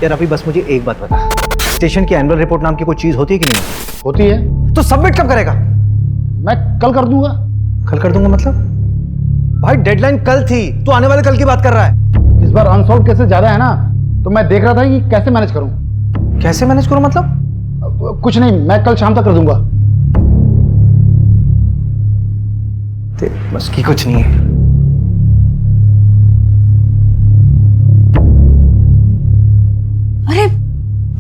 यार अभी बस मुझे एक बात बता, स्टेशन की एनुअल रिपोर्ट नाम की कोई चीज होती है कि नहीं? होती है। तो सबमिट कब करेगा? मैं कल कर दूंगा। कल कर दूंगा मतलब? भाई डेडलाइन कल थी, तू आने वाले कल की बात कर रहा है। इस बार अनसॉल्व केसेस ज्यादा है ना, तो मैं देख रहा था कि कैसे मैनेज करूं। कैसे मैनेज करूं मतलब? कुछ नहीं, मैं कल शाम तक कर दूंगा। बस की कुछ नहीं है। अरे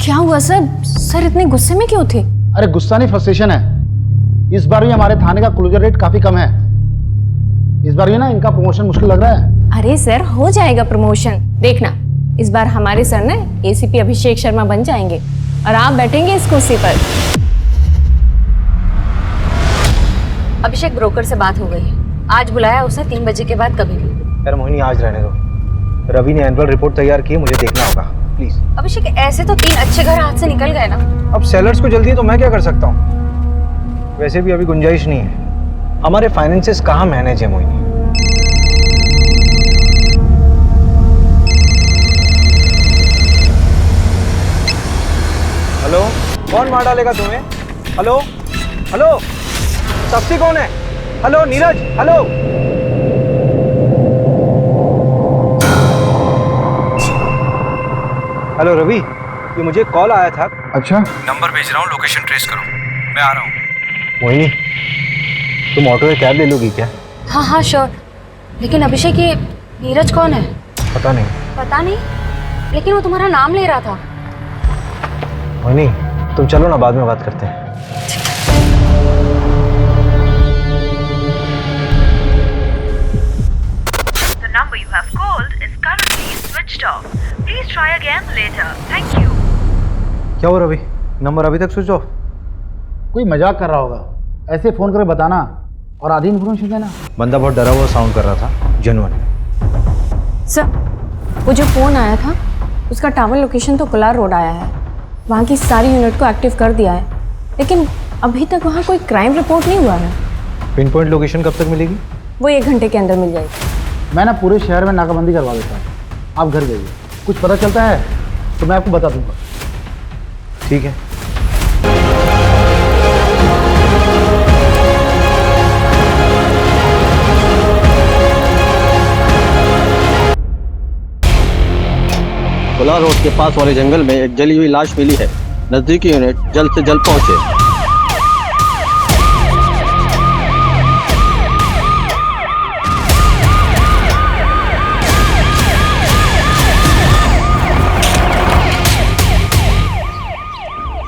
क्या हुआ सर? सर इतने गुस्से में क्यों थे? अरे गुस्सा नहीं, फ्रस्ट्रेशन है। इस बार भी हमारे थाने का क्लोजर रेट काफी कम है। इस बार भी ना इनका प्रमोशन मुश्किल लग रहा है। अरे सर हो जाएगा प्रमोशन, देखना इस बार हमारे सर ना एसीपी अभिषेक शर्मा बन जाएंगे और आप बैठेंगे इस कुर्सी पर। अभिषेक ब्रोकर से बात हो गई है, आज बुलाया उसने 3 बजे के बाद कभी भी। यार मोहिनी आज रहने दो, रवि ने एनुअल रिपोर्ट तैयार की है, मुझे देखना होगा प्लीज। अभिषेक ऐसे तो 3 अच्छे घर हाथ से निकल गए ना। अब सेलर्स को जल्दी है तो मैं क्या कर सकता हूँ? वैसे भी अभी गुंजाइश नहीं है, हमारे फाइनेंसेस कहाँ मैनेज है मोहिनी। हेलो, कौन मार डालेगा तुम्हें? हेलो हेलो, सस्ती कौन है? Hello Neeraj, hello. Hello Ravi, ये मुझे कॉल आया था। अच्छा, नंबर भेज रहा हूँ, लोकेशन ट्रेस करो, मैं आ रहा हूँ। मोहिनी, तुम ऑटो में कैब ले लोगी क्या? हाँ हाँ श्योर, लेकिन अभिषेक ये नीरज कौन है? पता नहीं। पता नहीं, लेकिन वो तुम्हारा नाम ले रहा था। मोहिनी तुम चलो ना, बाद में बात करते हैं। The number you have called is currently switched off. Please try again later. Thank you. क्या हो रवि, नंबर अभी तक स्विच ऑफ? कोई मजाक कर रहा होगा। ऐसे फोन करके बताना और आधी इन्फॉर्मेशन देना। बंदा बहुत डरा हुआ साउंड कर रहा था, जेन्युइन। सर वो जो फोन आया था उसका टावर लोकेशन तो कोलार रोड आया है, वहाँ की सारी यूनिट को एक्टिव कर दिया है, लेकिन अभी तक वहाँ कोई क्राइम रिपोर्ट नहीं हुआ है। पिन पॉइंट लोकेशन कब तक मिलेगी? वो 1 घंटे के अंदर मिल जाएगी। मैं ना पूरे शहर में नाकाबंदी करवा देता हूँ, आप घर जाइए। कुछ पता चलता है तो मैं आपको बता दूंगा। ठीक है। कोलार रोड के पास वाले जंगल में एक जली हुई लाश मिली है। नजदीकी यूनिट जल्द से जल्द पहुंचे।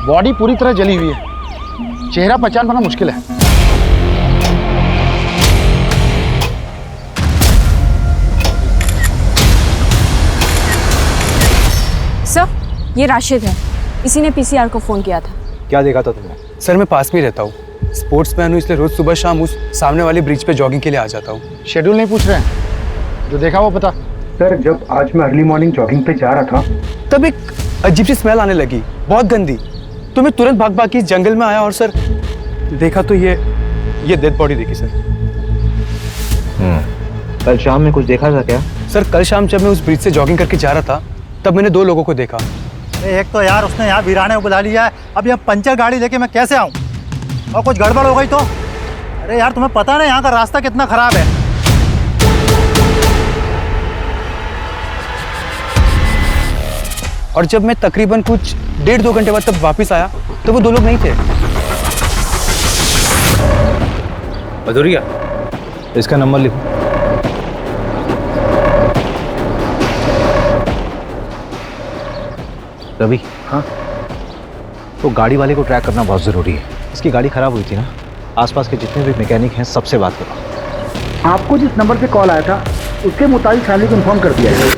बॉडी पूरी तरह जली हुई है, चेहरा पहचान पाना मुश्किल है। सर ये राशिद है, इसी ने पीसीआर को फोन किया था। क्या देखा था तुमने? सर मैं पास में रहता हूँ, स्पोर्ट्स मैन हूँ, इसलिए रोज सुबह शाम उस सामने वाले ब्रिज पे जॉगिंग के लिए आ जाता हूँ। शेड्यूल नहीं पूछ रहे हैं, जो देखा वो पता। सर जब आज मैं अर्ली मॉर्निंग जॉगिंग पे जा रहा था तब एक अजीब सी स्मेल आने लगी, बहुत गंदी। तो मैं तुरंत भाग भाग के इस जंगल में आया और सर देखा तो ये डेड बॉडी देखी सर। कल शाम में कुछ देखा था क्या? सर कल शाम जब मैं उस ब्रिज से जॉगिंग करके जा रहा था तब मैंने 2 लोगों को देखा। एक तो यार उसने यहाँ वीराने को बुला लिया है, अब यहाँ पंचर गाड़ी लेके मैं कैसे आऊँ? और कुछ गड़बड़ हो गई तो? अरे यार तुम्हें पता नहीं यहाँ का रास्ता कितना खराब है। और जब मैं तकरीबन कुछ 1.5-2 घंटे बाद तब वापस आया तो वो 2 लोग नहीं थे। भदौरिया, इसका नंबर लिखो। रवि, हाँ तो गाड़ी वाले को ट्रैक करना बहुत ज़रूरी है। इसकी गाड़ी खराब हुई थी ना, आसपास के जितने भी मैकेनिक हैं सबसे बात करो। आपको जिस नंबर से कॉल आया था उसके मुताबिक फैमिली को इन्फॉर्म कर दिया है।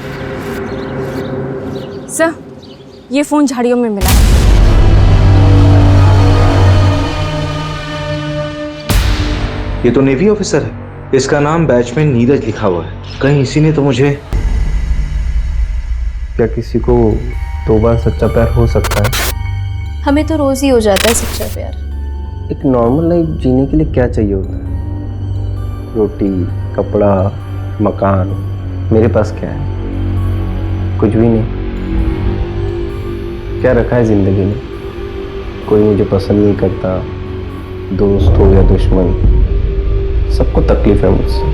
सर ये फोन झाड़ियों में मिला। ये तो नेवी ऑफिसर है, इसका नाम बैचमैन नीरज लिखा हुआ है। कहीं इसी ने तो मुझे... क्या किसी को 2 बार सच्चा प्यार हो सकता है? हमें तो रोज ही हो जाता है सच्चा प्यार। एक नॉर्मल लाइफ जीने के लिए क्या चाहिए होता है? रोटी, कपड़ा, मकान। मेरे पास क्या है? कुछ भी नहीं। क्या रखा है ज़िंदगी में? कोई मुझे पसंद नहीं करता, दोस्त हो या दुश्मन, सबको तकलीफ है मुझसे।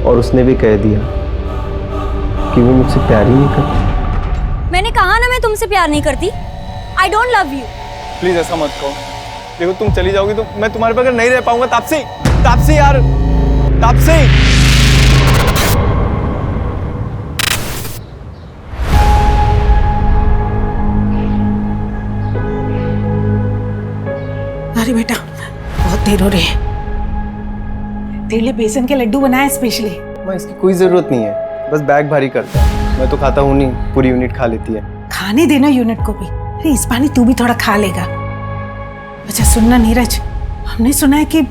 और उसने भी कह दिया कि वो मुझसे प्यार ही नहीं करती। मैंने कहा ना मैं तुमसे प्यार नहीं करती। I don't love you. Please ऐसा मत कहो। देखो तुम चली जाओगी तो मैं तुम्हारे बगैर नहीं रह पाऊंगा। तापसी, तापसी यार, तापसी। अरे बेटा, बहुत देर हो रही है। तेरे लिए बेसन के लड्डू बनाए स्पेशली। माँ इसकी कोई ज़रूरत नहीं है, बस बैग भारी करता है। मैं तो खाता हूँ नहीं, पूरी यूनिट खा लेती है। खाने देना यूनिट को भी। अरे इस पानी तू भी थोड़ा खा लेगा। अच्छा सुनना नीरज, हमने सुना है कि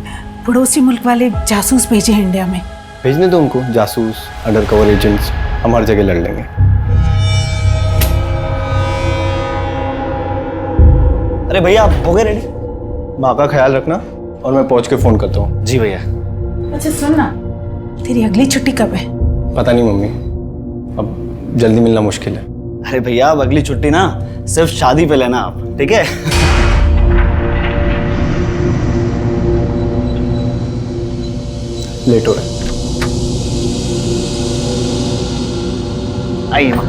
पड़ोसी मुल्क वाले जासूस भेजे हैं इंडिया में। भेजने दो उनको, जासूस, अंडर कवर एजेंट्स, हम हर जगह लड़ लेंगे। अरे भैया आप हो गए रेडी? माँ का ख्याल रखना और मैं पहुँच के फ़ोन करता हूँ। जी भैया। अच्छा सुनना, तेरी अगली छुट्टी कब है? पता नहीं मम्मी, अब जल्दी मिलना मुश्किल है। अरे भैया अब अगली छुट्टी ना सिर्फ शादी पे लेना आप, ठीक है? लेट हो रहा है। आइए माँ।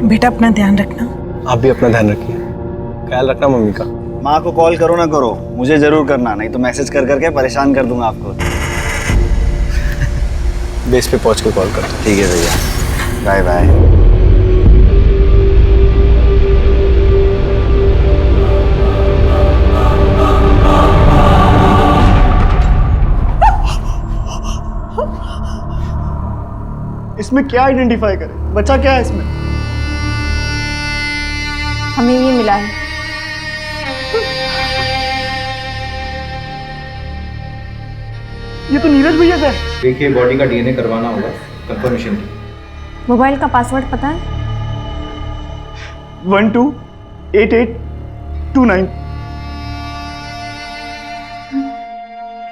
बेटा अपना ध्यान रखना। आप भी अपना ध्यान रखिए, ख्याल रखना मम्मी का। माँ को कॉल करो ना करो, मुझे जरूर करना, नहीं तो मैसेज कर करके परेशान कर दूंगा आपको। बेस पे पहुंच के कॉल करता हूँ। ठीक है भैया, बाय बाय। इसमें क्या आइडेंटिफाई करें? बच्चा क्या है इसमें? हमें ये मिला है। ये तो नीरज भैया का है। देखिए बॉडी का डीएनए करवाना होगा कंफर्मेशन की। मोबाइल का पासवर्ड पता है? 128829।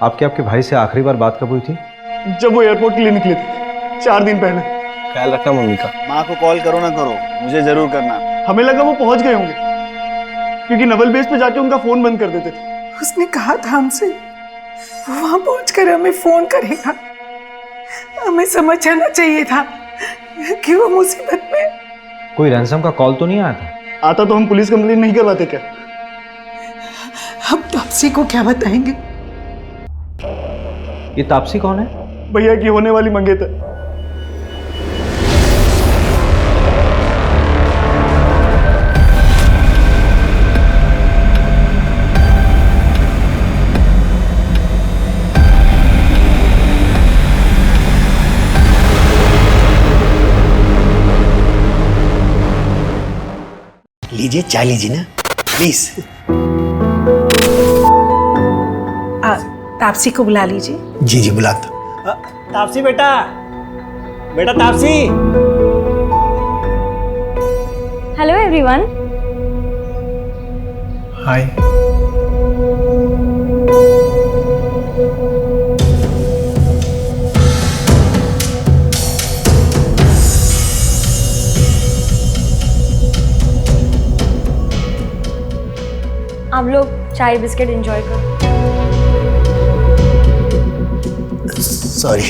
आपके भाई से आखिरी बार बात कब हुई थी? जब वो एयरपोर्ट के लिए निकले थे 4 दिन पहले। ख्याल रखना मम्मी का। माँ को कॉल करो ना करो, मुझे जरूर करना। हमें लगा वो पहुंच गए होंगे, क्योंकि नवल बेस पे जाके उनका फोन बंद कर देते थे। उसने कहा था हमसे वो वहां पहुंचकर हमें फोन करेगा। हमें समझ आना चाहिए था कि वो मुसीबत में। कोई रैंसम का कॉल तो नहीं आया था? आता तो हम पुलिस कंप्लेंट नहीं करवाते क्या? हम तापसी को क्या बताएंगे? ये तापसी कौन है? भैया की होने वाली मंगेतर। लीजिए चाय लीजिए ना प्लीज। तापसी को बुला लीजिए। जी जी बुलाता। तापसी बेटा, बेटा तापसी। Hello everyone. हाय। आप लोग चाय बिस्किट एंजॉय करो। सॉरी,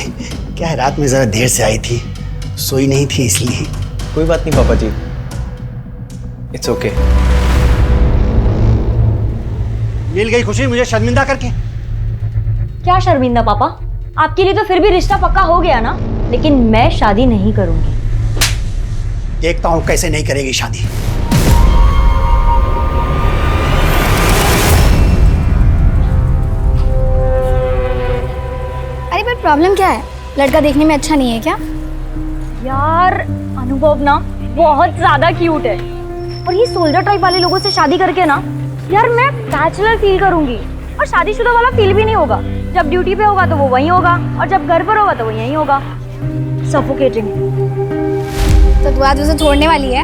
क्या है रात में जरा देर से आई थी, सोई नहीं थी इसलिए। कोई बात नहीं पापा जी, इट्स ओके। मिल गई खुशी मुझे शर्मिंदा करके। क्या शर्मिंदा पापा? आपके लिए तो फिर भी रिश्ता पक्का हो गया ना, लेकिन मैं शादी नहीं करूंगी। देखता हूँ कैसे नहीं करेगी शादी। अरे पर प्रॉब्लम क्या है? लड़का देखने में अच्छा नहीं है क्या? यार अनुभव ना बहुत ज्यादा क्यूट है, और ये सोल्जर टाइप वाले लोगों से शादी करके ना यार मैं बैचलर फील करूंगी, और शादीशुदा वाला फील भी नहीं होगा। जब ड्यूटी पे होगा तो वो वहीं होगा, और जब घर पर होगा तो वो यहीं होगा। सफोकेटिंग। तो तू आज उसे छोड़ने वाली है?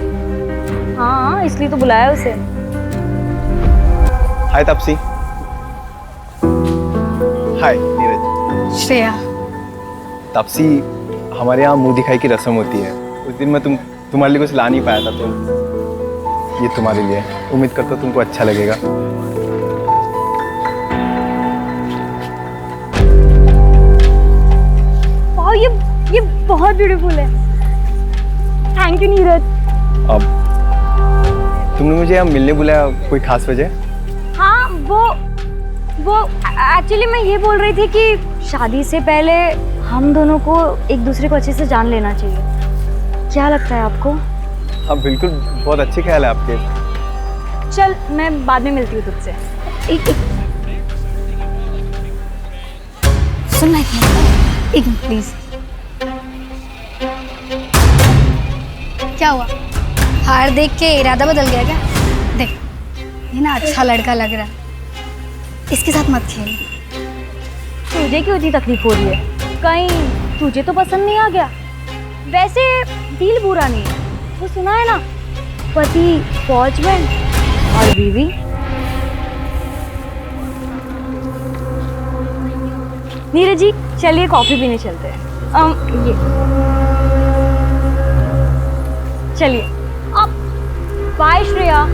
हाँ इसलिए तो बुलाया उसे। हाय तापसी। हाय नीरज। श्रेया। तापसी, हमारे यहाँ मुंह दिखाई की रस्म होती है। उस दिन मैं तुम्हारे लिए कुछ ला नहीं पाया था, तो ये तुम्हारे लिए है। उम्मीद करता हूँ तुमको अच्छा लगेगा। वाह, ये बहुत ब्यूटीफुल है। Thank you Neeraj. अब तुमने मुझे यहाँ मिलने बुलाया, कोई खास वजह? हाँ, वो एक्चुअली मैं ये बोल रही थी कि शादी से पहले हम दोनों को एक दूसरे को अच्छे से जान leना चाहिए। क्या लगता है आपको? हाँ बिल्कुल, बहुत अच्छे ख्याल है आपके। चल, मैं बाद में मिलती हूँ तुझसे। एक सुन ना, एक मिनट प्लीज। क्या हुआ? हार देख के इरादा बदल गया क्या? देख, ये ना अच्छा लड़का लग रहा है, इसके साथ मत खेल। तुझे क्यों इतनी तकलीफ हो रही है? कहीं तुझे तो पसंद नहीं आ गया? वैसे डील बुरा नहीं है, वो सुना है ना, पति वॉचमैन और बीवी। नीरज जी, चलिए कॉफी पीने चलते हैं। ये चलिए। अब bye Shreya.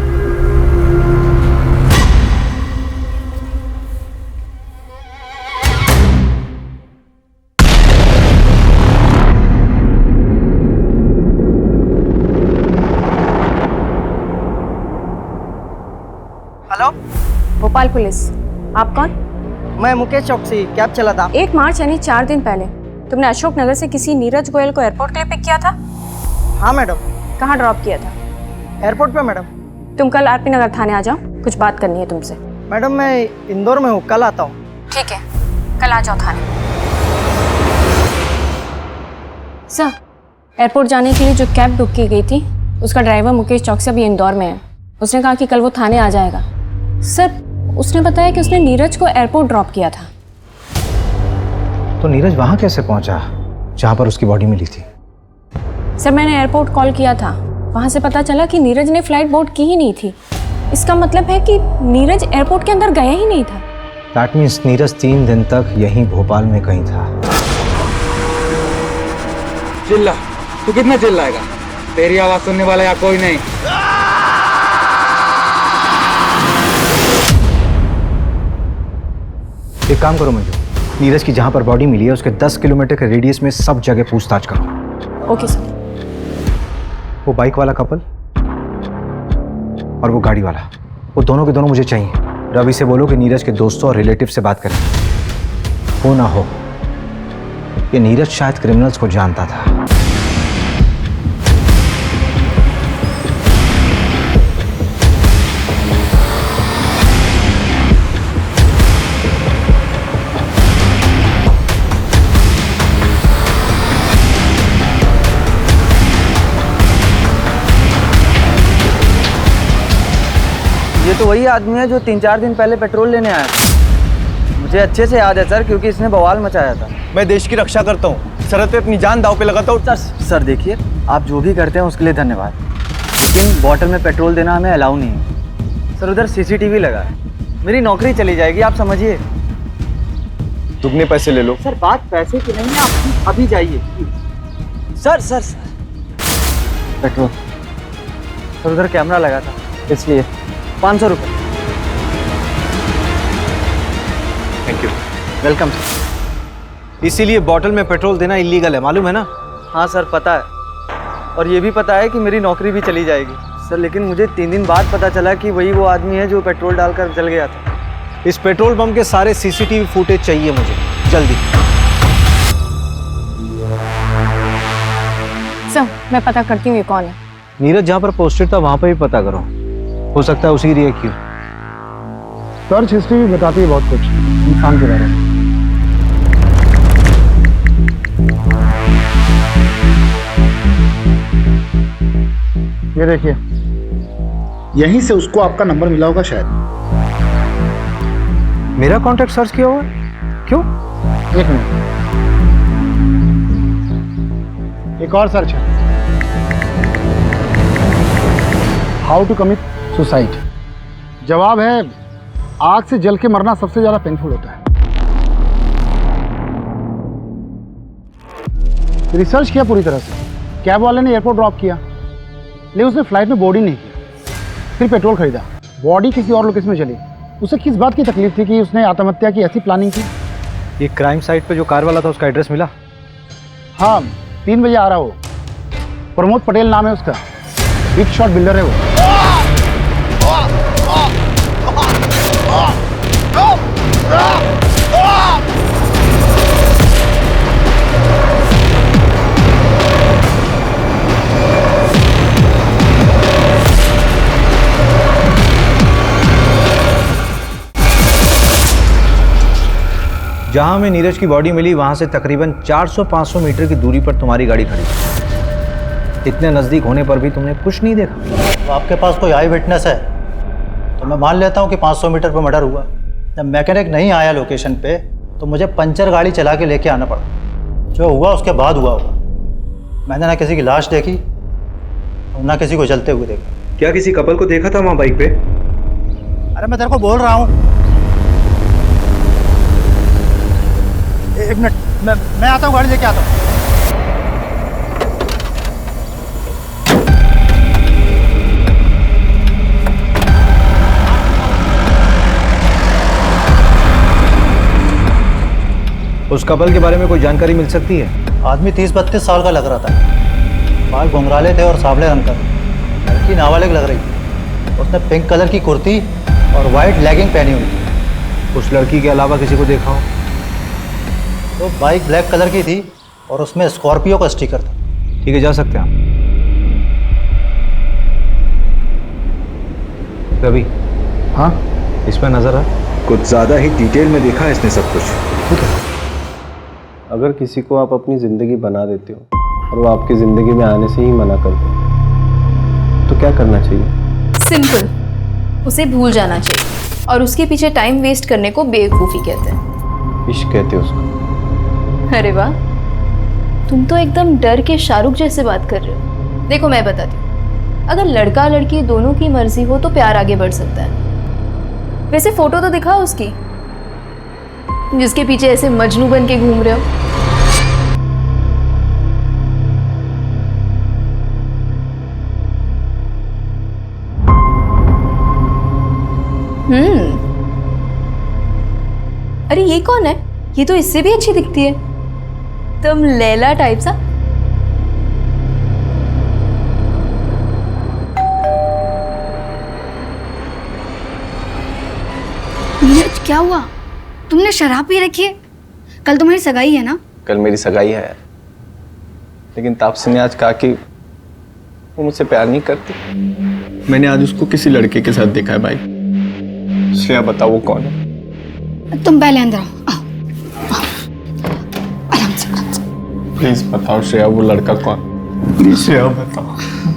Hello, Bhopal police. आप कौन? मैं मुकेश चौकसी कैब चला था। 1 मार्च यानी 4 दिन पहले तुमने अशोक नगर से किसी नीरज गोयल को एयरपोर्ट के लिए पिक किया था? हाँ मैडम। कहाँ ड्रॉप किया था? एयरपोर्ट पे मैडम। तुम कल आरपी नगर थाने आ जाओ, कुछ बात करनी है तुमसे। मैडम मैं इंदौर में हूँ, कल आता हूँ। ठीक है, कल आ जाओ थाने। सर, एयरपोर्ट जाने के लिए जो कैब बुक की गई थी उसका ड्राइवर मुकेश चौकसी अभी इंदौर में है। उसने कहा कि कल वो थाने आ जाएगा। सर, उसने बताया कि उसने नीरज को एयरपोर्ट ड्रॉप किया था। तो नीरज वहां कैसे पहुंचा जहां पर उसकी बॉडी मिली थी? सर, मैंने एयरपोर्ट कॉल किया था, वहां से पता चला कि नीरज ने फ्लाइट बोर्ड की ही नहीं थी। इसका मतलब है कि नीरज एयरपोर्ट के अंदर गया ही नहीं था। दैट मीन्स नीरज 3 दिन तक यहीं भोपाल में कहीं था। चिल्ला, तू कितना चिल्लाएगा? तेरी आवाज सुनने वाला यहाँ कोई नहीं। एक काम करो मंजू, नीरज की जहां पर बॉडी मिली है उसके 10 किलोमीटर के रेडियस में सब जगह पूछताछ करो। Okay sir. वो बाइक वाला कपल और वो गाड़ी वाला, वो दोनों के दोनों मुझे चाहिए। रवि से बोलो कि नीरज के दोस्तों और रिलेटिव से बात करें। हो ना हो, ये नीरज शायद क्रिमिनल्स को जानता था। ये तो वही आदमी है जो 3-4 दिन पहले पेट्रोल लेने आया था। मुझे अच्छे से याद है सर, क्योंकि इसने बवाल मचाया था। मैं देश की रक्षा करता हूँ, सरहद पे अपनी जान दांव पे लगाता हूँ। सर देखिए, आप जो भी करते हैं उसके लिए धन्यवाद, लेकिन बॉटल में पेट्रोल देना हमें अलाउ नहीं है। सर, उधर CCTV लगा है, मेरी नौकरी चली जाएगी, आप समझिए। दुगने पैसे ले लो। सर, बात पैसे की नहीं है, आप अभी जाइए। Sir petrol. सर, उधर कैमरा लगा था, इसलिए 500 रुपये। Thank you. Welcome sir. इसीलिए बॉटल में पेट्रोल देना इलीगल है, मालूम है ना? हाँ सर, पता है, और ये भी पता है कि मेरी नौकरी भी चली जाएगी सर। लेकिन मुझे 3 दिन बाद पता चला कि वही वो आदमी है जो पेट्रोल डालकर जल गया था। इस पेट्रोल पंप के सारे CCTV फुटेज चाहिए मुझे, जल्दी। सर, मैं पता करती हूँ ये कौन है। नीरज जहाँ पर पोस्टेड था वहां पर भी पता करो, हो सकता है उसी रिएक्ट क्यों। सर्च हिस्ट्री भी बताती है बहुत कुछ इंसान के बारे में। ये देखिए, यहीं से उसको आपका नंबर मिला होगा शायद। मेरा कांटेक्ट सर्च किया हुआ? क्यों? एक मिनट, एक और सर्च है। How to commit suicide. जवाब है, आग से जल के मरना सबसे ज्यादा पेनफुल होता है। रिसर्च किया पूरी तरह से। कैब वाले ने एयरपोर्ट ड्रॉप किया, लेकिन उसने फ्लाइट में बोर्ड ही नहीं किया। फिर पेट्रोल खरीदा, बॉडी किसी और लोकेशन में चली। उसे किस बात की तकलीफ थी कि उसने आत्महत्या की ऐसी प्लानिंग की? ये क्राइम साइट पे जो कार वाला था उसका एड्रेस मिला? हाँ, 3 बजे आ रहा हो। प्रमोद पटेल नाम है उसका, बिग शॉट बिल्डर है वो। जहां हमें नीरज की बॉडी मिली वहां से तकरीबन 400-500 मीटर की दूरी पर तुम्हारी गाड़ी खड़ी थी। इतने नजदीक होने पर भी तुमने कुछ नहीं देखा? तो आपके पास कोई आई विटनेस है तो मैं मान लेता हूँ कि 500 मीटर पर मर्डर हुआ। जब मैकेनिक नहीं आया लोकेशन पे तो मुझे पंचर गाड़ी चला के लेके आना पड़ा। जो हुआ उसके बाद हुआ होगा। मैंने ना किसी की लाश देखी और ना किसी को जलते हुए देखा। क्या किसी कपल को देखा था वहाँ बाइक पे? अरे मैं तेरे को बोल रहा हूँ, एक मिनट, मैं आता हूँ, गाड़ी लेके आता हूँ। उस कपल के बारे में कोई जानकारी मिल सकती है? आदमी 30-32 साल का लग रहा था। बाल घुंघराले थे और सांवले रंग का। लड़की नाबालिग लग रही थी। उसने पिंक कलर की कुर्ती और वाइट लेगिंग पहनी हुई थी। उस लड़की के अलावा किसी को देखा हो? तो बाइक ब्लैक कलर की थी और उसमें स्कॉर्पियो का स्टिकर था। ठीक है, जा सकते हैं आप। रवि, हाँ इसमें नजर है कुछ ज़्यादा ही डिटेल में देखा है इसने सब कुछ। ठीक है। अगर किसी को आप अपनी ज़िंदगी बना देते हो और वो आपकी ज़िंदगी में आने से ही मना करते हो तो क्या करना चाहिए? सिंपल, उसे भूल जाना चाहिए और उसके पीछे टाइम वेस्ट करने को बेवकूफ़ी कहते हैं। इश्क कहते हैं उसको। अरे वाह, तुम तो एकदम डर के शाहरुख जैसे बात कर रहे हो। देखो मैं बताती हूँ, अगर लड़का लड़की दोनों की मर्जी हो तो प्यार आगे बढ़ सकता है। वैसे फोटो तो दिखाओ उसकी, जिसके पीछे ऐसे मजनू बन के घूम रहे हो। अरे ये कौन है? ये तो इससे भी अच्छी दिखती है, तुम लैला टाइप सा। नीरज, क्या हुआ? तुमने शराब पी रखी है? कल तुम्हारी सगाई है ना? कल मेरी सगाई है यार, लेकिन तापसी ने आज कहा कि वो मुझसे प्यार नहीं करती। मैंने आज उसको किसी लड़के के साथ देखा है भाई। श्रेया, बताओ वो कौन है? तुम पहले अंदर आओ। आराम से। प्लीज बताओ श्रेया, वो लड़का कौन? प्लीज श्रेया बताओ,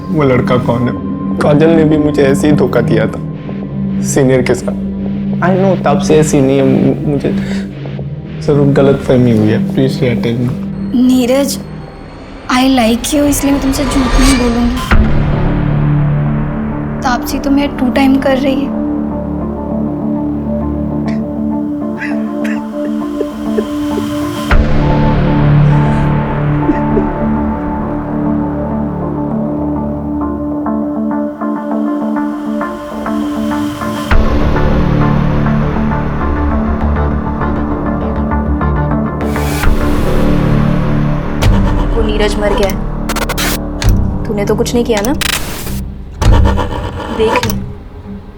वो लड़का कौन है? काजल ने भी मुझे ऐसे ही धोखा दिया था, सीनियर के साथ। आई नो तापसी ऐसी नहीं है, मुझे जरूर गलत फहमी हुई है। Please Shreya tell me. Neeraj, I like you, इसलिए मैं तुमसे झूठ नहीं बोलूंगी। तापसी तुम्हें 2 टाइम कर रही है। नीरज मर गया है, तूने तो कुछ नहीं किया ना? देख ले,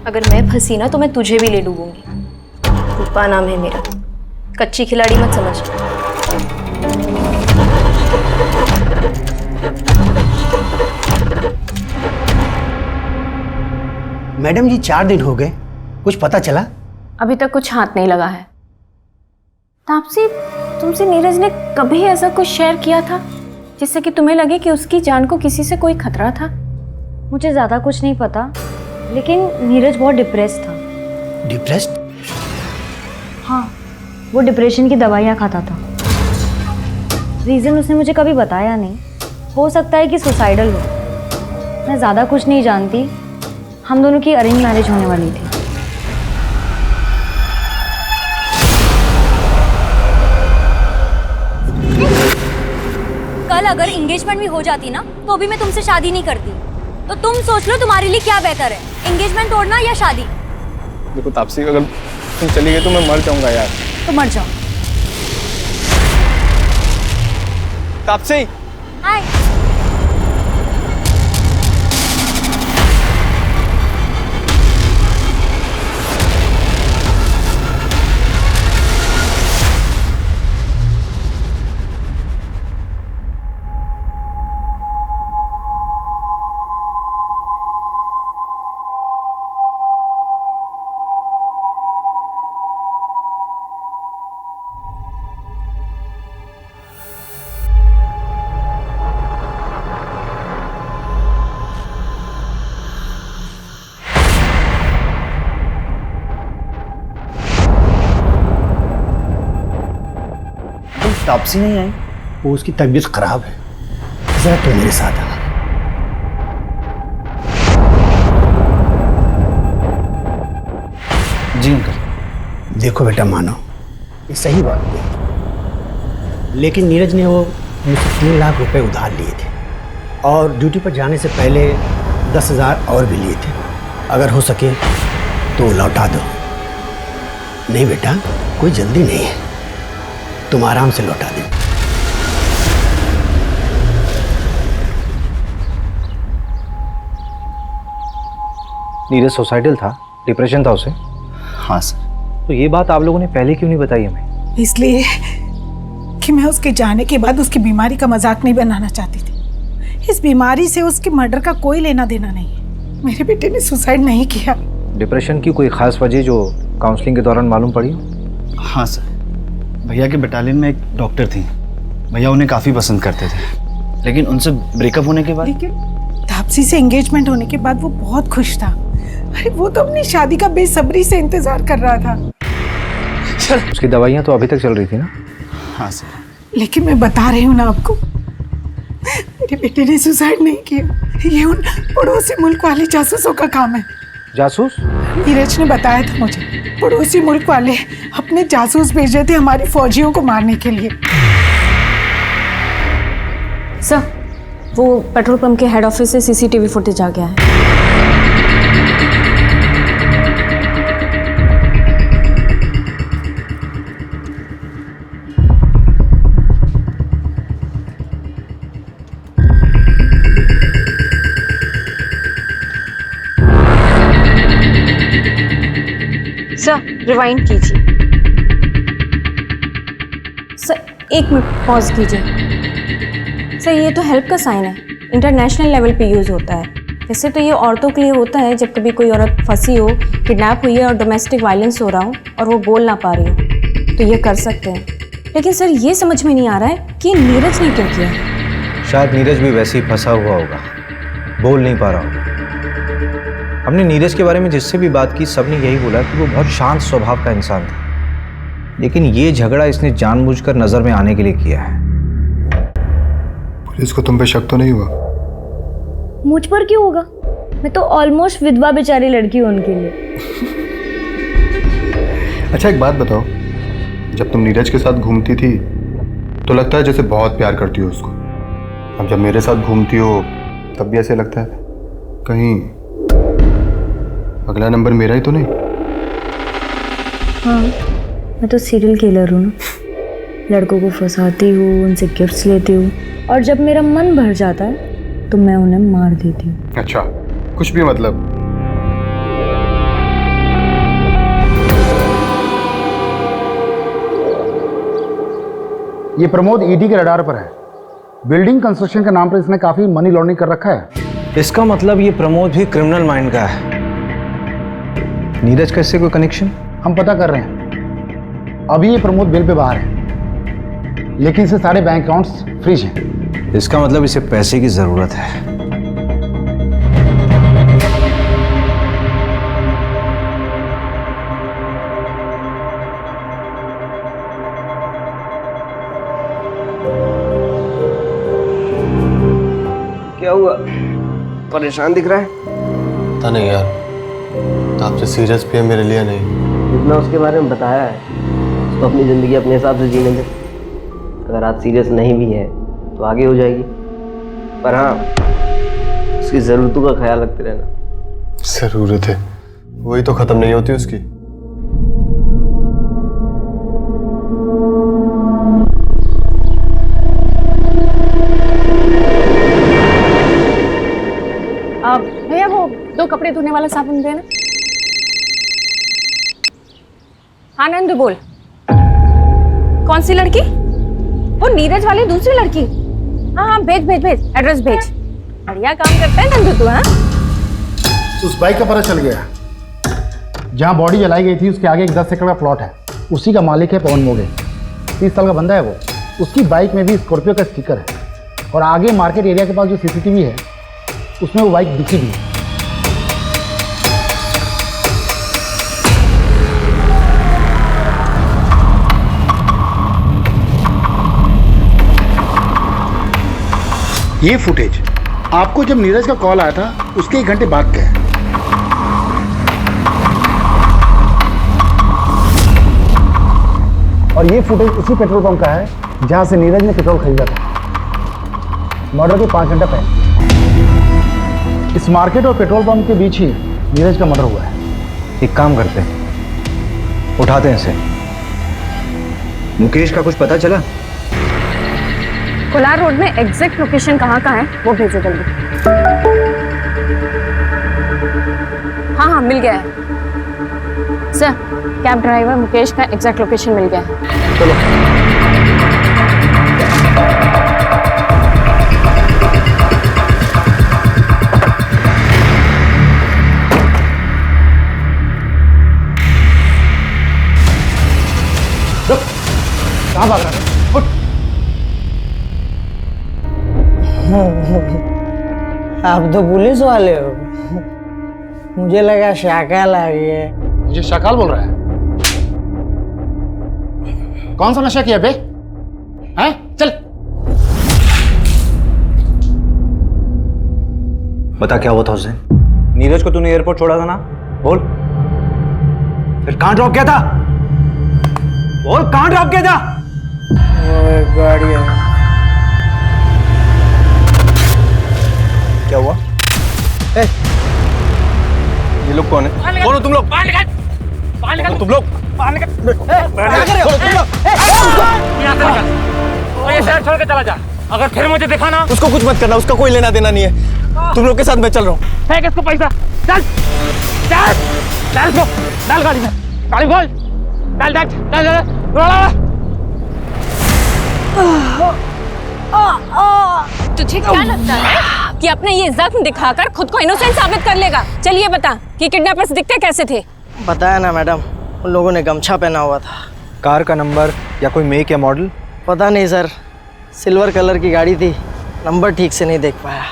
अगर मैं फंसी ना तो मैं तुझे भी ले डूबूंगी। रूपा नाम है मेरा, कच्ची खिलाड़ी मत समझ। मैडम जी 4 दिन हो गए, कुछ पता चला? अभी तक कुछ हाथ नहीं लगा है। तापसी, तुमसे नीरज ने कभी ऐसा कुछ शेयर किया था जिससे कि तुम्हें लगे कि उसकी जान को किसी से कोई खतरा था? मुझे ज़्यादा कुछ नहीं पता, लेकिन नीरज बहुत डिप्रेस था। डिप्रेस्ड? हाँ, वो डिप्रेशन की दवाइयाँ खाता था। रीज़न उसने मुझे कभी बताया नहीं। हो सकता है कि सुसाइडल हो। मैं ज़्यादा कुछ नहीं जानती। हम दोनों की अरेंज मैरिज होने वाली थी। कल अगर एंगेजमेंट भी हो जाती ना तो अभी मैं तुमसे शादी नहीं करती। तो तुम सोच लो तुम्हारे लिए क्या बेहतर है, एंगेजमेंट तोड़ना या शादी। देखो तापसी, अगर तुम चली गई तो मैं मर जाऊंगा यार। तो मर जाओ। तापसी, हाय। तापसी नहीं आई, वो उसकी तबीयत खराब है, जरा तू मेरे साथ आ। जी अंकल। देखो बेटा, मानो ये सही बात नहीं, लेकिन नीरज ने वो मुझसे 3 लाख रुपए उधार लिए थे और ड्यूटी पर जाने से पहले 10,000 और भी लिए थे। अगर हो सके तो लौटा दो। नहीं बेटा, कोई जल्दी नहीं है, तुम आराम से लौटा दो। नीरज सुसाइडल था, डिप्रेशन था उसे। हाँ सर। तो ये बात आप लोगों ने पहले क्यों नहीं बताई हमें? इसलिए कि मैं उसके जाने के बाद उसकी बीमारी का मजाक नहीं बनाना चाहती थी। इस बीमारी से उसके मर्डर का कोई लेना देना नहीं है। मेरे बेटे ने सुसाइड नहीं किया। डिप्रेशन की कोई खास वजह जो काउंसलिंग के दौरान मालूम पड़ी? हाँ सर, भैया के बटालियन में एक डॉक्टर थी, भैया उन्हें काफ़ी पसंद करते थे, लेकिन उनसे ब्रेकअप होने के बाद। लेकिन तापसी से एंगेजमेंट होने के बाद वो बहुत खुश था। अरे वो तो अपनी शादी का बेसब्री से इंतजार कर रहा था। उसकी दवाइयाँ तो अभी तक चल रही थी ना? हाँ सर। लेकिन मैं बता रही हूँ ना आपको, मेरे बेटे ने सुसाइड नहीं किया। ये उन पड़ोसी मुल्क वाले जासूसों का काम है। जासूस? नीरज ने बताया था मुझे, पड़ोसी मुल्क वाले अपने जासूस भेजे थे हमारी फौजियों को मारने के लिए। सर, वो पेट्रोल पंप के हेड ऑफिस से सीसीटीवी फुटेज आ गया है। सर, रिवाइंड कीजिए। सर, 1 मिनट पॉज कीजिए। सर, ये तो हेल्प का साइन है, इंटरनेशनल लेवल पे यूज़ होता है। वैसे तो ये औरतों के लिए होता है जब कभी कोई औरत फंसी हो, किडनैप हुई है और डोमेस्टिक वायलेंस हो रहा हो और वो बोल ना पा रही हो, तो ये कर सकते हैं। लेकिन सर, ये समझ में नहीं आ रहा है कि नीरज ने क्या किया। शायद नीरज भी वैसे ही फंसा हुआ होगा, बोल नहीं पा रहा होगा। हमने नीरज के बारे में जिससे भी बात की, सबने यही बोला कि वो बहुत शांत स्वभाव का इंसान था, लेकिन ये झगड़ा इसने जानबूझकर नजर में आने के लिए किया है। पुलिस को तुम पे शक तो नहीं हुआ? मुझ पर क्यों होगा? मैं तो ऑलमोस्ट विधवा बेचारी लड़की हूँ उनके लिए। अच्छा एक बात बताओ, जब तुम नीरज के साथ घूमती थी तो लगता है जैसे बहुत प्यार करती हो उसको, अब जब मेरे साथ घूमती हो तब भी ऐसे लगता है कहीं अगला नंबर मेरा ही तो नहीं? हाँ, मैं तो सीरियल किलर हूँ ना। लड़कों को फंसाती हूँ, उनसे गिफ्ट्स लेती हूँ और जब मेरा मन भर जाता है तो मैं उन्हें मार देती हूँ। अच्छा, कुछ भी मतलब? ये प्रमोद ईडी के रडार पर है। बिल्डिंग कंस्ट्रक्शन के नाम पर इसने काफी मनी लॉन्ड्रिंग कर रखा है। इसका मतलब ये प्रमोद भी क्रिमिनल माइंड का है। नीरज का इससे कोई कनेक्शन? हम पता कर रहे हैं। अभी ये प्रमोद बेल पे बाहर है, लेकिन इसे सारे बैंक अकाउंट्स फ्रीज हैं। इसका मतलब इसे पैसे की जरूरत है। क्या हुआ? परेशान दिख रहा है? पता नहीं यार, आपसे सीरियस भी है मेरे लिए नहीं। जितना उसके बारे में बताया है, उसको अपनी ज़िंदगी अपने हिसाब से जीने दे। अगर आप सीरियस नहीं भी है तो आगे हो जाएगी। पर हाँ, उसकी ज़रूरतों का ख्याल रखते रहना। ज़रूरत है, वही तो ख़त्म नहीं होती उसकी। भैया वो 2 कपड़े धोने वाला साबुन देना। हाँ नंदू बोल। कौन सी लड़की? वो नीरज वाली दूसरी लड़की। हाँ हाँ भेज भेज भेज, एड्रेस भेज। बढ़िया काम करता है नंदू तू। हाँ उस बाइक का पता चल गया। जहाँ बॉडी जलाई गई थी उसके आगे एक 10 एकड़ का प्लॉट है, उसी का मालिक है पवन मोगे। 30 साल का बंदा है वो। उसकी बाइक में भी स्कॉर्पियो का स्टिकर है और आगे मार्केट एरिया के पास जो सीसीटीवी है उसमें वो बाइक दिखी भी है। ये फुटेज आपको जब नीरज का कॉल आया था उसके 1 घंटे बाद का है। और ये फुटेज उसी पेट्रोल पंप का है जहां से नीरज ने पेट्रोल खरीदा था मर्डर के 5 घंटा पहले। इस मार्केट और पेट्रोल पंप के बीच ही नीरज का मर्डर हुआ है। एक काम करते हैं, उठाते हैं इसे। मुकेश का कुछ पता चला? कोलार रोड में एग्जैक्ट लोकेशन कहाँ का है वो भेजो जल्दी। हाँ हाँ मिल गया है सर। कैब ड्राइवर मुकेश का एग्जैक्ट लोकेशन मिल गया है। चलो कहाँ भाग रहा है? उठ। आप तो पुलिस वाले हो, मुझे लगा शाकाल आ गया। मुझे शाकाल बोल रहा है? कौन सा नशा किया बे? हैं? चल। बता क्या हुआ था उस दिन? नीरज को तूने एयरपोर्ट छोड़ा था ना? बोल। फिर कहां ड्रॉप किया था? बोल कहां ड्रॉप किया था? वो एक गाड़ी है। क्या हुआ? ये लोग कौन है? कौन हो तुम लोग? तुम लोग ये शहर छोड़ के चला जा। अगर फिर मुझे दिखा ना, उसको कुछ मत करना, उसका कोई लेना देना नहीं है। तुम लोग के साथ मैं चल रहा हूँ। फेंक इसको पैसा। चल चल चल इसको डाल गाड़ी में। गाड़ी खोल। चल चल चल चल तुझे क्या लगता है कि अपने ये जख्म दिखाकर खुद को इनोसेंट साबित कर लेगा? चलिए बता कि किडनैपर्स दिखते कैसे थे? बताया ना मैडम, उन लोगों ने गमछा पहना हुआ था। कार का नंबर या कोई मेक या मॉडल? पता नहीं सर, सिल्वर कलर की गाड़ी थी, नंबर ठीक से नहीं देख पाया।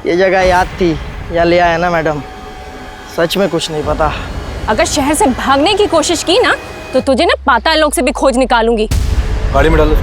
ये जगह याद थी या ले आया ना मैडम, सच में कुछ नहीं पता। अगर शहर से भागने की कोशिश की ना तो तुझे ना पाताल लोक से भी खोज निकालूंगी। गाड़ी में डालो।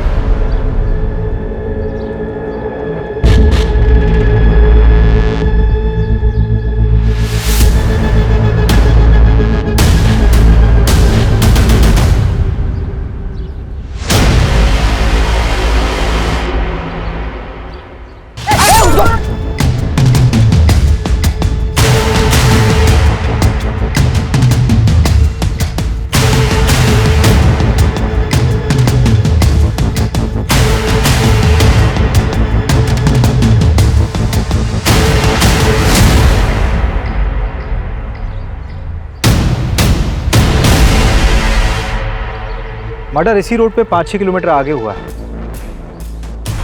मर्डर इसी रोड पे 5-6 किलोमीटर आगे हुआ है,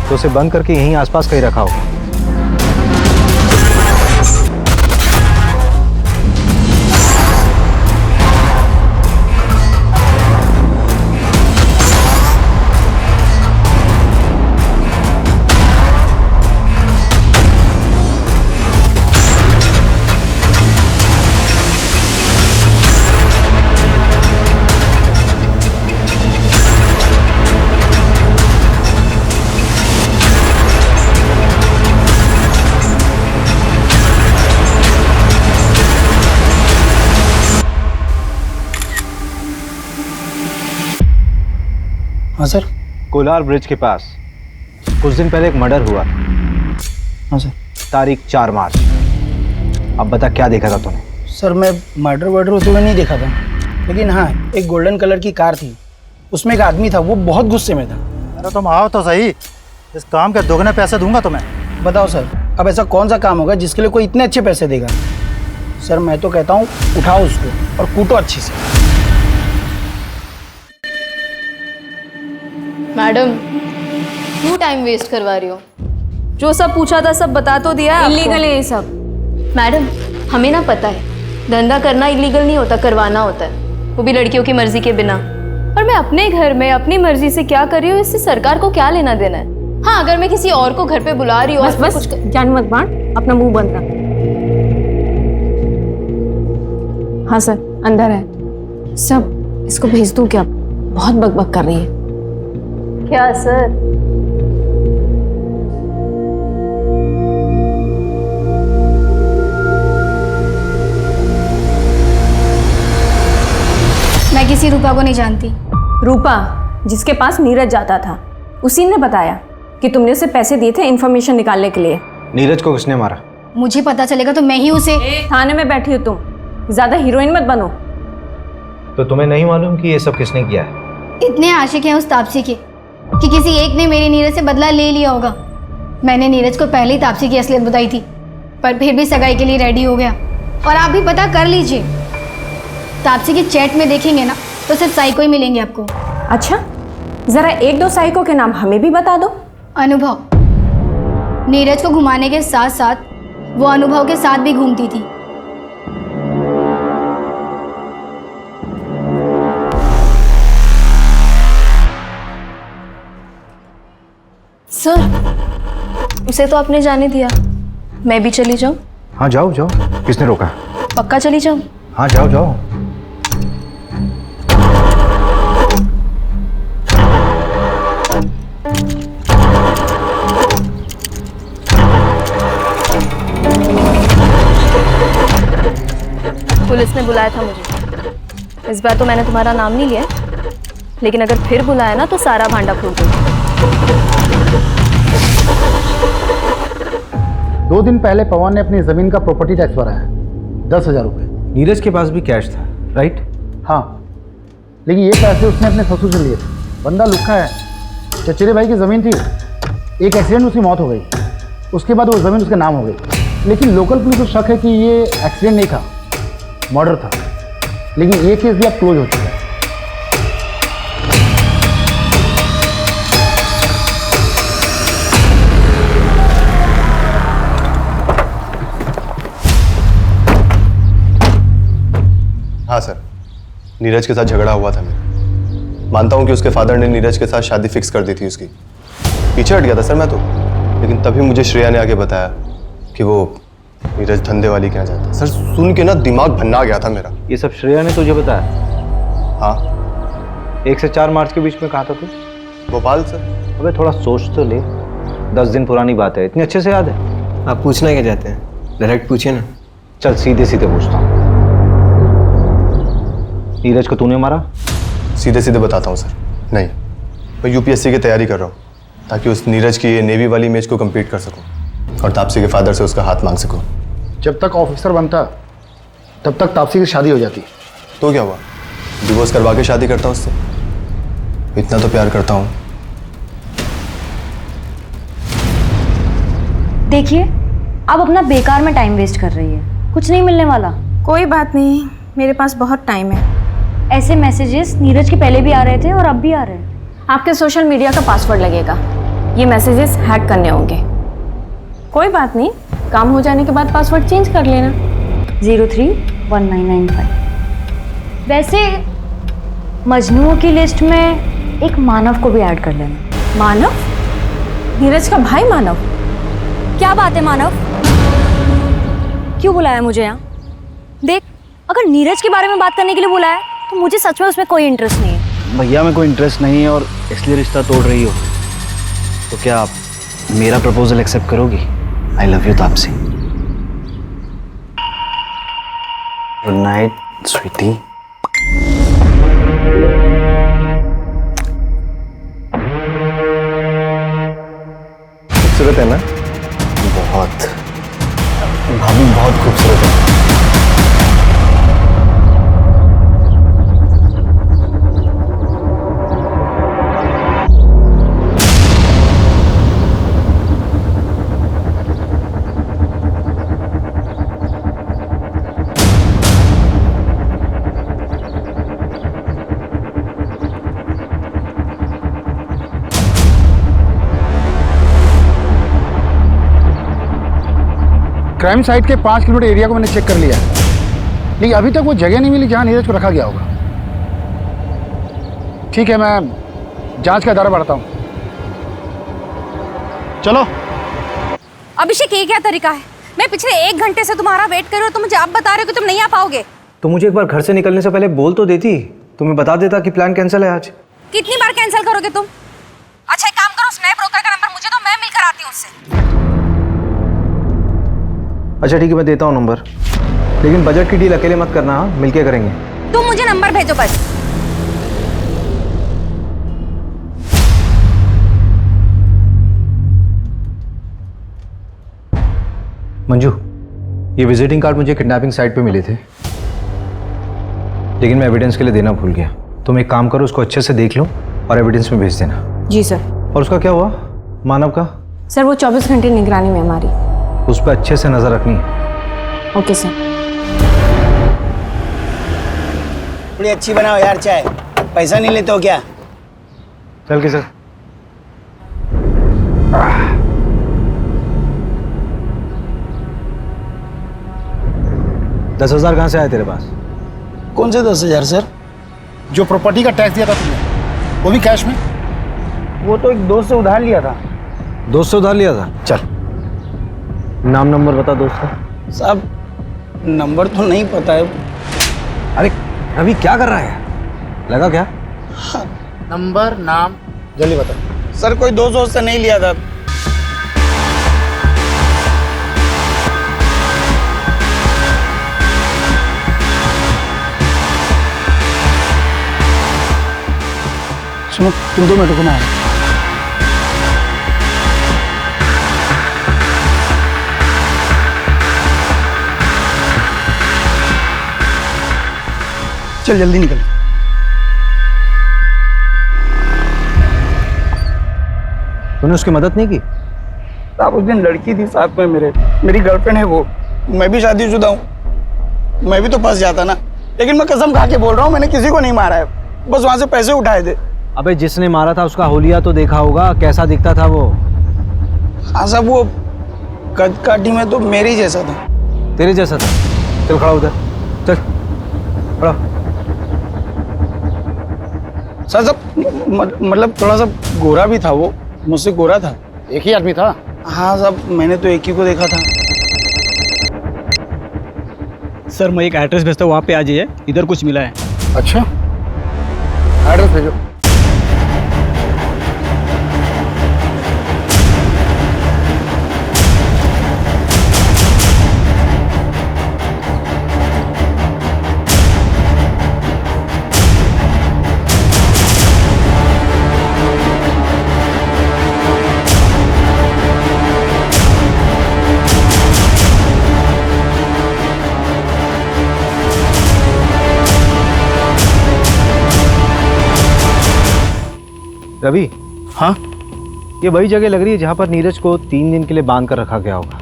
तो उसे बंद करके यहीं आसपास कहीं रखा होगा। हाँ सर। कोलार ब्रिज के पास कुछ दिन पहले एक मर्डर हुआ। हाँ सर। तारीख 4 मार्च। अब बता क्या देखा था तूने? सर मैं मर्डर वर्डर होते हुए नहीं देखा था, लेकिन हाँ एक गोल्डन कलर की कार थी, उसमें एक आदमी था, वो बहुत गुस्से में था। अरे तुम आओ तो सही, इस काम के दोगुने पैसे दूंगा तुम्हें। बताओ सर, अब ऐसा कौन सा काम होगा जिसके लिए कोई इतने अच्छे पैसे देगा? सर मैं तो कहता हूँ उठाओ उसको और कूटो अच्छी से। मैडम क्यों टाइम वेस्ट करवा रही हो? जो सब पूछा था सब बता तो दिया। इलीगल है ये सब। मैडम हमें ना पता है, धंधा करना इलीगल नहीं होता, करवाना होता है, वो भी लड़कियों की मर्जी के बिना। और मैं अपने घर में अपनी मर्जी से क्या कर रही हूँ, इससे सरकार को क्या लेना देना है? हाँ अगर मैं किसी और को घर पे बुला रही हूँ, बस कुछ जान मत बांट, अपना मुंह बंद रख। हाँ सर अंदर है सब, इसको भेज दूँ क्या? बहुत बकबक कर रही है। क्या सर? मैं किसी रूपा को नहीं जानती। रूपा जिसके पास नीरज जाता था, उसी ने बताया कि तुमने उसे पैसे दिए थे इन्फॉर्मेशन निकालने के लिए। नीरज को किसने मारा? मुझे पता चलेगा तो मैं ही उसे। थाने में बैठी हो तुम, ज्यादा हीरोइन मत बनो। तो तुम्हें नहीं मालूम कि ये सब किसने किया है? इतने आशिक हैं उस तापसी के कि किसी एक ने मेरी नीरज से बदला ले लिया होगा। मैंने नीरज को पहले ही तापसी की असलियत बताई थी, पर फिर भी सगाई के लिए रेडी हो गया। और आप भी पता कर लीजिए, तापसी की चैट में देखेंगे ना तो सिर्फ साइको ही मिलेंगे आपको। अच्छा जरा 1-2 साइको के नाम हमें भी बता दो। अनुभव, नीरज को घुमाने के साथ साथ वो अनुभव के साथ भी घूमती थी। सर उसे तो आपने जाने दिया, मैं भी चली जाऊं? हाँ जाओ जाओ, किसने रोका? पक्का चली जाऊं? हाँ जाओ जाओ। पुलिस ने बुलाया था मुझे। इस बार तो मैंने तुम्हारा नाम नहीं लिया, लेकिन अगर फिर बुलाया ना तो सारा भांडा फोड़ दूंगी। 2 दिन पहले पवन ने अपनी जमीन का प्रॉपर्टी टैक्स भराया, 10,000 रुपये। नीरज के पास भी कैश था, राइट? हाँ, लेकिन ये पैसे उसने अपने ससुर से लिए थे। बंदा लुक्खा है। चचेरे भाई की ज़मीन थी, एक एक्सीडेंट में उसकी मौत हो गई, उसके बाद वो ज़मीन उसके नाम हो गई। लेकिन लोकल पुलिस को शक है कि ये एक्सीडेंट नहीं था, मर्डर था। लेकिन ये केस भी अब क्लोज हो चुका है। हाँ सर, नीरज के साथ झगड़ा हुआ था मेरा। मानता हूँ कि उसके फादर ने नीरज के साथ शादी फिक्स कर दी थी उसकी। पीछे हट गया था सर मैं तो, लेकिन तभी मुझे श्रेया ने आके बताया कि वो नीरज धंधे वाली के यहाँ जाता है। सर सुन के ना दिमाग भन्ना गया था मेरा। ये सब श्रेया ने तुझे बताया? हाँ। 1 से 4 मार्च के बीच में कहाँ था तू? भोपाल सर। अबे थोड़ा सोच तो ले, 10 दिन पुरानी बात है, इतनी अच्छे से याद है? आप पूछना क्या चाहते हैं? डायरेक्ट पूछिए ना। चल सीधे सीधे पूछता हूँ, नीरज को तूने मारा? सीधे सीधे बताता हूँ सर, नहीं। मैं यूपीएससी की तैयारी कर रहा हूँ ताकि उस नीरज की ये नेवी वाली इमेज को कंप्लीट कर सकूँ और तापसी के फादर से उसका हाथ मांग सकूँ। जब तक ऑफिसर बनता तब तक तापसी की शादी हो जाती। तो क्या हुआ, डिवोर्स करवा के शादी करता उससे? इतना तो प्यार करता हूँ। देखिए आप अपना बेकार में टाइम वेस्ट कर रही है, कुछ नहीं मिलने वाला। कोई बात नहीं, मेरे पास बहुत टाइम है। ऐसे मैसेजेस नीरज के पहले भी आ रहे थे और अब भी आ रहे हैं। आपके सोशल मीडिया का पासवर्ड लगेगा, ये मैसेजेस हैक करने होंगे। कोई बात नहीं, काम हो जाने के बाद पासवर्ड चेंज कर लेना। 031995। वैसे मजनुओं की लिस्ट में एक मानव को भी ऐड कर लेना। मानव? नीरज का भाई मानव? क्या बात है मानव, क्यों बुलाया मुझे यहाँ? देख, अगर नीरज के बारे में बात करने के लिए बुलाया तो मुझे सच में उसमें कोई इंटरेस्ट नहीं है। भैया में कोई इंटरेस्ट नहीं है और इसलिए रिश्ता तोड़ रही हो, तो क्या आप मेरा प्रपोजल एक्सेप्ट करोगी? I love you Taapsee. Good night sweetie. खूबसूरत है ना? बहुत। भाभी बहुत खूबसूरत है। क्राइम साइट के 5 किलोमीटर एरिया को मैंने चेक कर लिया है, लेकिन अभी तक वो जगह नहीं मिली जहां नीरज को रखा गया होगा। ठीक है, मैं जांच का दायरा बढ़ाता हूं। चलो। अभिषेक, ये क्या तरीका है? मैं पिछले 1 घंटे से तुम्हारा वेट कर रही हूँ, तुम मुझे अब बता रहे हो कि तुम नहीं आ पाओगे। तो मुझे एक बार घर से निकलने से पहले बोल तो देती, तुम्हें बता देता कि प्लान कैंसिल है आज। कितनी बार कैंसिल करोगे तुम? अच्छा, एक काम करो, स्नैप ब्रोकर का नंबर मुझे दो, मैं मिलकर आती हूँ उससे। अच्छा ठीक है, मैं देता हूँ नंबर, लेकिन बजट की डील अकेले मत करना, हाँ? मिलके करेंगे। तुम मुझे नंबर भेजो बस। मंजू, ये विजिटिंग कार्ड मुझे किडनैपिंग साइट पे मिले थे, लेकिन मैं एविडेंस के लिए देना भूल गया। तुम एक काम करो, उसको अच्छे से देख लो और एविडेंस में भेज देना। जी सर। और उसका क्या हुआ, मानव का? सर वो 24 घंटे निगरानी में हमारी। उस पर अच्छे से नजर रखनी है। Okay sir. थोड़ी अच्छी बनाओ यार चाय, पैसा नहीं लेते हो क्या? चल के सर। 10,000 कहाँ से आए तेरे पास? कौन से 10,000 सर? जो प्रॉपर्टी का टैक्स दिया था तुमने, वो भी कैश में? वो तो एक दोस्त से उधार लिया था। दोस्त से उधार लिया था? चल नाम नंबर बता दोस्त का। साहब नंबर तो नहीं पता है। अरे अभी क्या कर रहा है, लगा क्या? हाँ। नंबर नाम जल्दी बता। सर कोई दोस्त से नहीं लिया था। सुनो, तुम 2 मिनट रुको, मैं आ रहा हूं। चल जल्दी निकल। तूने उसकी मदद नहीं की? साहब उस दिन लड़की थी साथ में मेरी गर्लफ्रेंड है वो, मैं भी शादीशुदा हूँ, मैं भी तो फंस जाता ना। लेकिन मैं कसम खा के बोल रहा हूँ, मैंने किसी को नहीं मारा है, बस वहां से पैसे उठाए थे। अबे जिसने मारा था उसका होलिया तो देखा होगा, कैसा दिखता था वो? हाँ साहब, वो कद काठी में तो मेरे जैसा था। तेरे जैसा था? चल खड़ा उधर, चल खड़ा। सर मतलब थोड़ा सा गोरा भी था वो, मुझसे गोरा था। एक ही आदमी था? हाँ साहब, मैंने तो एक ही को देखा था। सर मैं एक एड्रेस भेजता हूँ, वहाँ पे आ जाइए, इधर कुछ मिला है। अच्छा, एड्रेस भेजो। रवि, हाँ? ये वही जगह लग रही है जहां पर नीरज को 3 दिन के लिए बांध कर रखा गया होगा।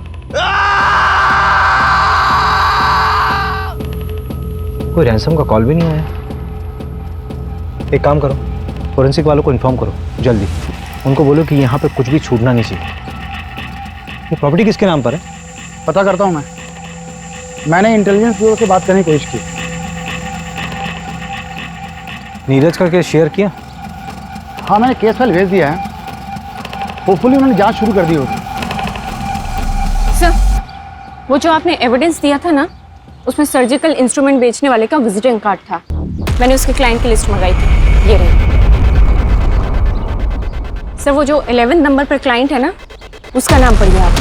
कोई रैंसम का कॉल भी नहीं आया। एक काम करो, फोरेंसिक वालों को इन्फॉर्म करो जल्दी, उनको बोलो कि यहाँ पे कुछ भी छूटना नहीं चाहिए। ये प्रॉपर्टी किसके नाम पर है? पता करता हूँ मैंने इंटेलिजेंस ब्यूरो से बात करने की कोशिश की। नीरज का केस शेयर किया? हाँ, मैंने केस फाइल भेज दिया है, होपफुली उन्होंने जांच शुरू कर दी होगी। सर, वो जो आपने एविडेंस दिया था ना, उसमें सर्जिकल इंस्ट्रूमेंट बेचने वाले का विजिटिंग कार्ड था। मैंने उसके क्लाइंट की लिस्ट मंगाई थी, ये रही। सर वो जो 11 नंबर पर क्लाइंट है ना, उसका नाम पढ़िए आप।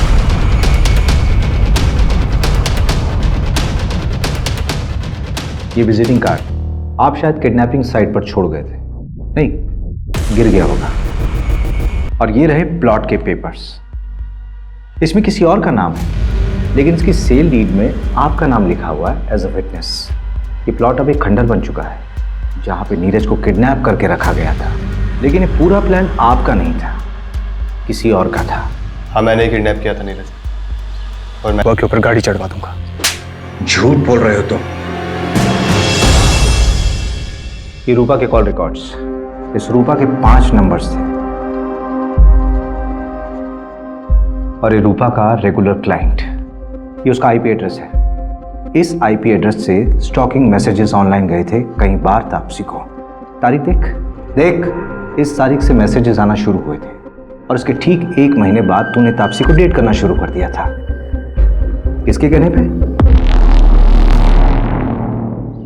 ये विजिटिंग कार्ड आप शायद किडनैपिंग साइट पर छोड़ गए थे, नहीं गिर गया होगा। और ये रहे प्लॉट के पेपर्स। इसमें किसी और का नाम है, लेकिन इसकी सेल डीड में आपका नाम लिखा हुआ है एज अ विटनेस। ये प्लॉट अब एक खंडर बन चुका है जहां पे नीरज को किडनैप करके रखा गया था, लेकिन ये पूरा प्लान आपका नहीं था, किसी और का था। हाँ, मैंने किडनैप किया था नीरज, और मैं के ऊपर गाड़ी चढ़वा दूंगा। झूठ बोल रहे हो तुम। ये रूपा के कॉल रिकॉर्ड्स, इस रूपा के 5 नंबर्स थे और ये रूपा का रेगुलर क्लाइंट। ये उसका आईपी एड्रेस है। इस आईपी एड्रेस से स्टॉकिंग मैसेजेस ऑनलाइन गए थे कई बार तापसी को। तारीख देख, इस तारीख से मैसेजेस आना शुरू हुए थे और इसके ठीक 1 महीने बाद तूने तापसी को डेट करना शुरू कर दिया था। किसके कहने पे?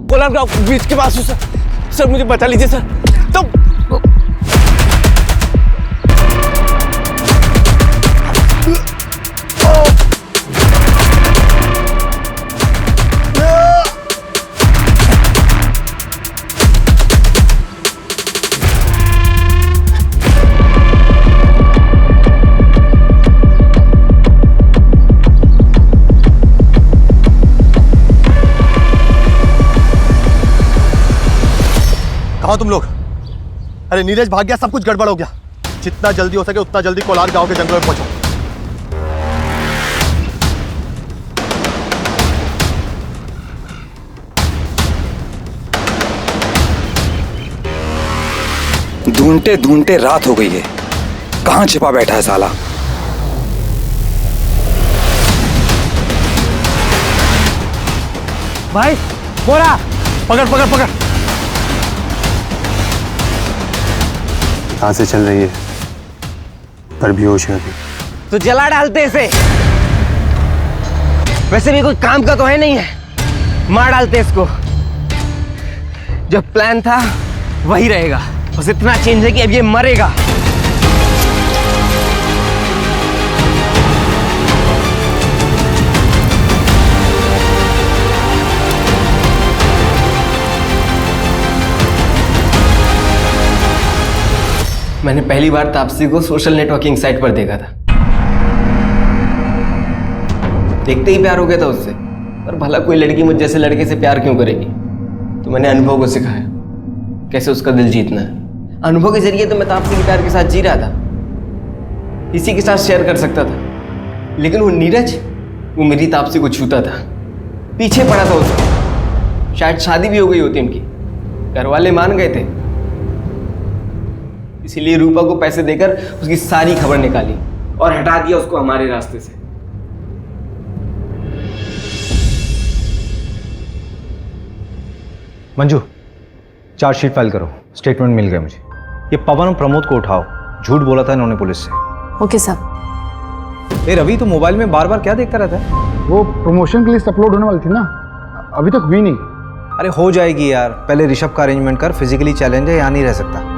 कोलार गांव बीच के पास हूँ सर, मुझे बचा लीजिए सर। तो कहाँ तुम लोग? अरे नीरज भाग गया, सब कुछ गड़बड़ हो गया। जितना जल्दी हो सके उतना जल्दी कोलार गांव के जंगलों में पहुंचो। ढूंढते ढूंढते रात हो गई है, कहाँ छिपा बैठा है साला? भाई बोरा पकड़ पकड़ पकड़। सांसें चल रही है पर बेहोश है अभी। तो जला डालते इसे। वैसे भी कोई काम का तो है नहीं है, मार डालते इसको। जो प्लान था वही रहेगा, बस इतना चेंज है कि अब ये मरेगा। मैंने पहली बार तापसी को सोशल नेटवर्किंग साइट पर देखा था। देखते ही प्यार हो गया था उससे। पर भला कोई लड़की मुझ जैसे लड़के से प्यार क्यों करेगी? तो मैंने अनुभव को सिखाया कैसे उसका दिल जीतना है। अनुभव के जरिए तो मैं तापसी के प्यार के साथ जी रहा था, इसी के साथ शेयर कर सकता था। लेकिन वो नीरज, वो मेरी तापसी को छूता था, पीछे पड़ा था उसका। शायद शादी भी हो गई होती उनकी, घर वाले मान गए थे। इसीलिए रूपा को पैसे देकर उसकी सारी खबर निकाली और हटा दिया उसको हमारे रास्ते से। मंजू, चार्जशीट फाइल करो। स्टेटमेंट मिल गया मुझे। ये पवन और प्रमोद को उठाओ, झूठ बोला था इन्होंने पुलिस से। ओके साहब। ए रवि, तो मोबाइल में बार बार क्या देखता रहता है? वो प्रमोशन की लिस्ट अपलोड होने वाली थी ना, अभी तक हुई नहीं। अरे हो जाएगी यार, पहले ऋषभ का अरेंजमेंट कर। फिजिकली चैलेंज है, यहाँ नहीं रह सकता।